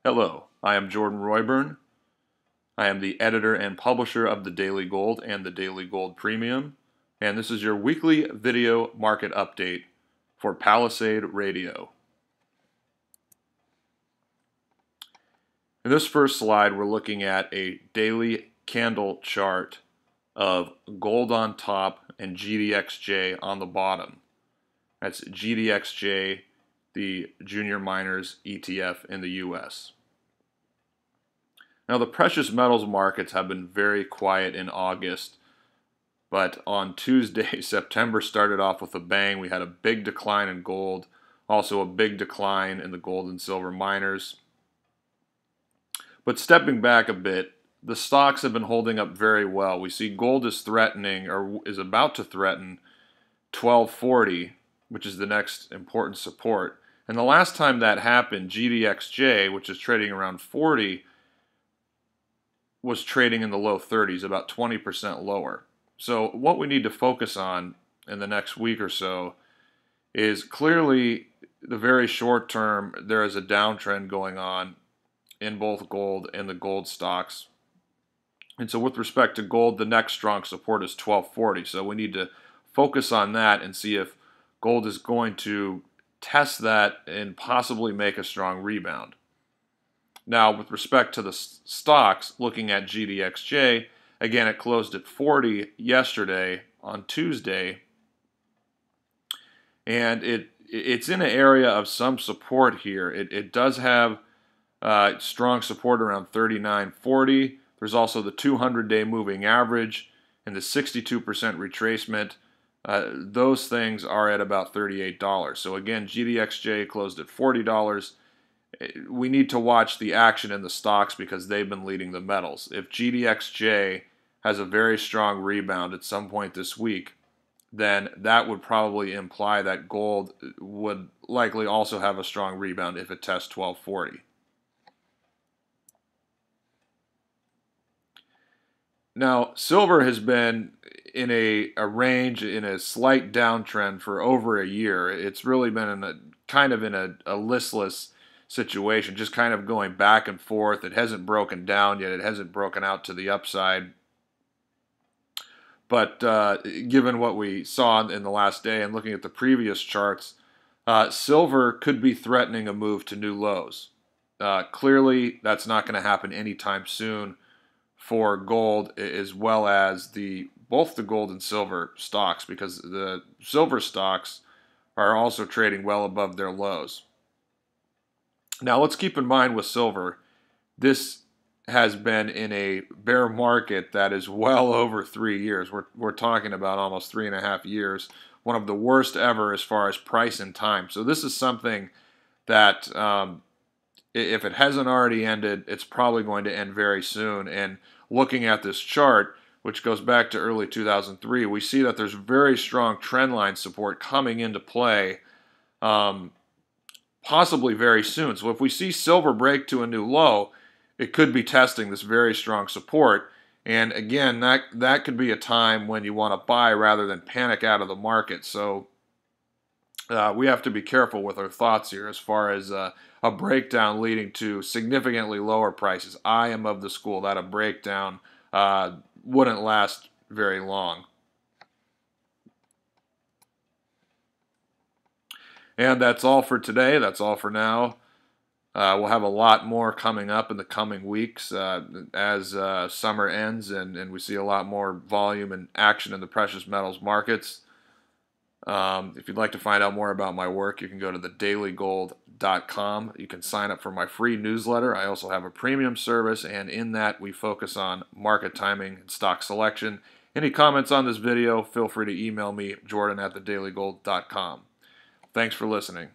Hello, I am Jordan Roy-Byrne. I am the editor and publisher of the Daily Gold and the Daily Gold Premium, and this is your weekly video market update for Palisade Radio. In this first slide, we're looking at a daily candle chart of gold on top and GDXJ on the bottom. That's GDXJ, the Junior Miners ETF in the U.S. Now, the precious metals markets have been very quiet in August, but on Tuesday, September started off with a bang. We had a big decline in gold, also a big decline in the gold and silver miners. But stepping back a bit, the stocks have been holding up very well. We see gold is threatening, or is about to threaten, 1240, which is the next important support. And the last time that happened, GDXJ, which is trading around 40, was trading in the low 30s, about 20% lower. So what we need to focus on in the next week or so is clearly the very short term, there is a downtrend going on in both gold and the gold stocks. And so with respect to gold, the next strong support is 1240. So we need to focus on that and see if gold is going to test that and possibly make a strong rebound. Now, with respect to the stocks, looking at GDXJ, again, it closed at 40 yesterday on Tuesday, and it's in an area of some support here. It does have strong support around 39.40. There's also the 200-day moving average and the 62% retracement. Those things are at about $38. So again, GDXJ closed at $40. We need to watch the action in the stocks because they've been leading the metals. If GDXJ has a very strong rebound at some point this week, then that would probably imply that gold would likely also have a strong rebound if it tests 1240. Now, silver has been in a range, in a slight downtrend for over a year. It's really been in a listless situation, just kind of going back and forth. It hasn't broken down yet. It hasn't broken out to the upside. But given what we saw in the last day and looking at the previous charts, silver could be threatening a move to new lows. Clearly, that's not going to happen anytime soon for gold, as well as both the gold and silver stocks, because the silver stocks are also trading well above their lows. Now, let's keep in mind with silver, this has been in a bear market that is well over 3 years. We're talking about almost 3.5 years, one of the worst ever as far as price and time. So this is something that, if it hasn't already ended, it's probably going to end very soon. And looking at this chart, which goes back to early 2003, we see that there's very strong trendline support coming into play, possibly very soon. So if we see silver break to a new low, it could be testing this very strong support. And again, that could be a time when you want to buy rather than panic out of the market. So we have to be careful with our thoughts here as far as a breakdown leading to significantly lower prices. I am of the school that a breakdown wouldn't last very long. And that's all for today. That's all for now. We'll have a lot more coming up in the coming weeks as summer ends and we see a lot more volume and action in the precious metals markets. If you'd like to find out more about my work, you can go to thedailygold.com. You can sign up for my free newsletter. I also have a premium service, and in that we focus on market timing and stock selection. Any comments on this video, feel free to email me, jordan@thedailygold.com. Thanks for listening.